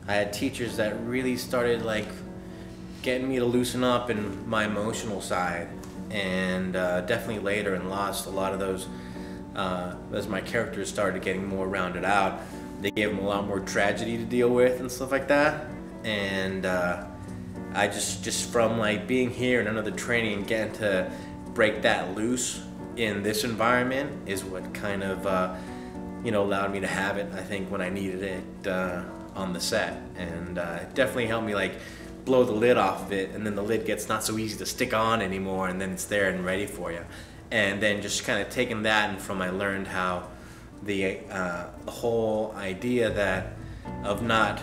I had teachers that really started like getting me to loosen up in my emotional side, and definitely later in Lost, a lot of those, as my characters started getting more rounded out, they gave them a lot more tragedy to deal with and stuff like that. And I just from like being here and another training and getting to break that loose in this environment is what kind of allowed me to have it, I think, when I needed it on the set. And it definitely helped me like blow the lid off of it, and then the lid gets not so easy to stick on anymore, and then it's there and ready for you. And then just kind of taking that, and from I learned how the whole idea that of not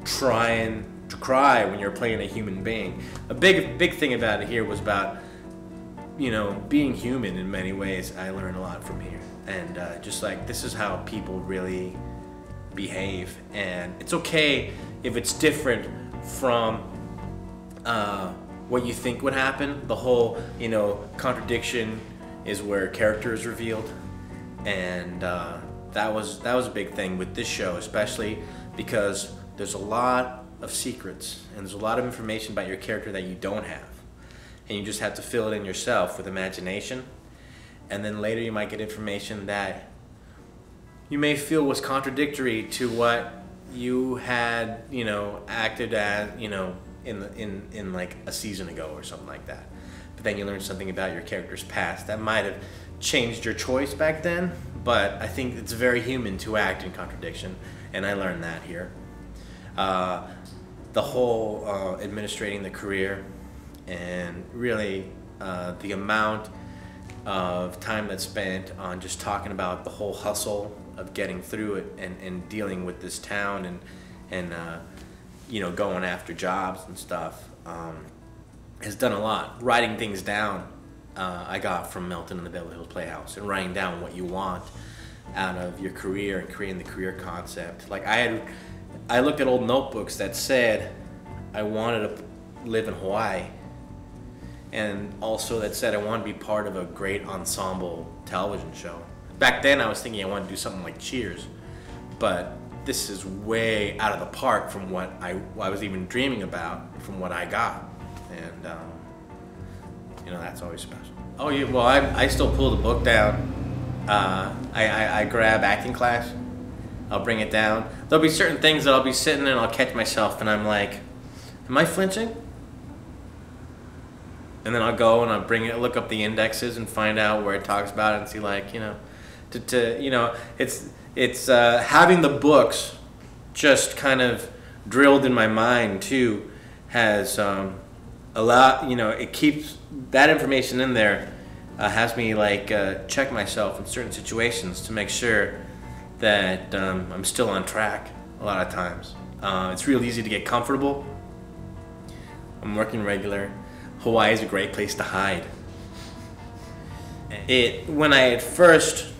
trying to cry when you're playing a human being. A big thing about it here was about being human in many ways. I learned a lot from here, and just like this is how people really behave, and it's okay if it's different from what you think would happen. The whole contradiction is where character is revealed, and that was a big thing with this show, especially because there's a lot of secrets and there's a lot of information about your character that you don't have, and you just have to fill it in yourself with imagination. And then later you might get information that you may feel was contradictory to what you had acted as in like a season ago or something like that. But then you learn something about your character's past that might have changed your choice back then, but I think it's very human to act in contradiction, and I learned that here. The whole administrating the career, and really the amount of time that's spent on just talking about the whole hustle of getting through it and dealing with this town and going after jobs and stuff has done a lot. Writing things down I got from Milton and the Beverly Hills Playhouse, and writing down what you want out of your career and creating the career concept. Like I looked at old notebooks that said I wanted to live in Hawaii, and also that said I wanted to be part of a great ensemble television show. Back then I was thinking I wanted to do something like Cheers, but this is way out of the park from what I was even dreaming about, from what I got. And that's always special. Oh yeah, well I still pull the book down. I grab acting class, I'll bring it down. There'll be certain things that I'll be sitting and I'll catch myself and I'm like, am I flinching? And then I'll go and I'll look up the indexes and find out where it talks about it and see, like, it's having the books just kind of drilled in my mind too has allowed, it keeps that information in there, has me like check myself in certain situations to make sure that I'm still on track a lot of times. It's real easy to get comfortable. I'm working regular. Hawaii is a great place to hide. When I at first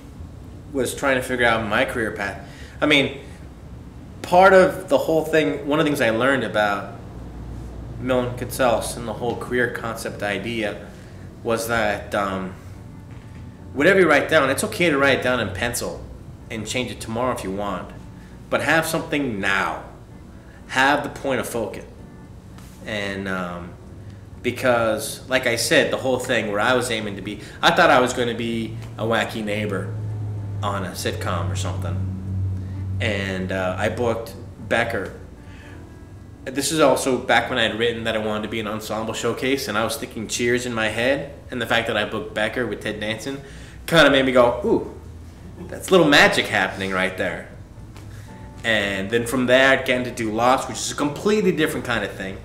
was trying to figure out my career path, I mean, part of the whole thing, one of the things I learned about Milton Katselas and the whole career concept idea was that whatever you write down, it's okay to write it down in pencil and change it tomorrow if you want, but have something now. Have the point of focus. And because, like I said, the whole thing where I was aiming to be, I thought I was going to be a wacky neighbor on a sitcom or something. And I booked Becker. This is also back when I had written that I wanted to be an ensemble showcase, and I was thinking Cheers in my head, and the fact that I booked Becker with Ted Danson kind of made me go, ooh, that's a little magic happening right there. And then from there, I'd get to do Lost, which is a completely different kind of thing.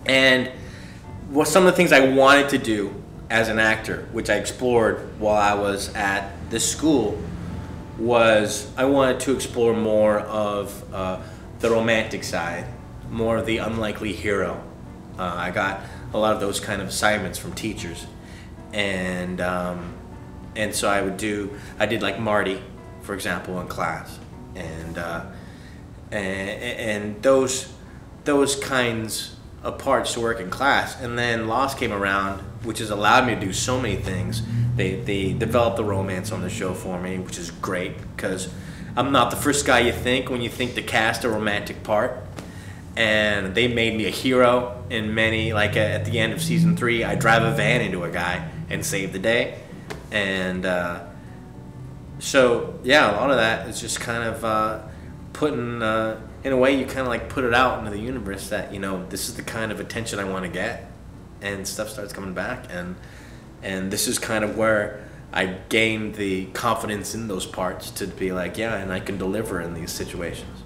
And what some of the things I wanted to do as an actor, which I explored while I was at this school, was I wanted to explore more of the romantic side, more of the unlikely hero. I got a lot of those kind of assignments from teachers, and so I did like Marty, for example, in class, and those kinds of parts to work in class. And then Lost came around, which has allowed me to do so many things. They developed the romance on the show for me, which is great, because I'm not the first guy you think when you think to cast a romantic part. and they made me a hero in many. Like at the end of season 3, I drive a van into a guy and save the day, and so yeah, a lot of that is just kind of putting in a way you kind of like put it out into the universe that, you know, this is the kind of attention I want to get, and stuff starts coming back, and this is kind of where I gained the confidence in those parts to be like, yeah, and I can deliver in these situations.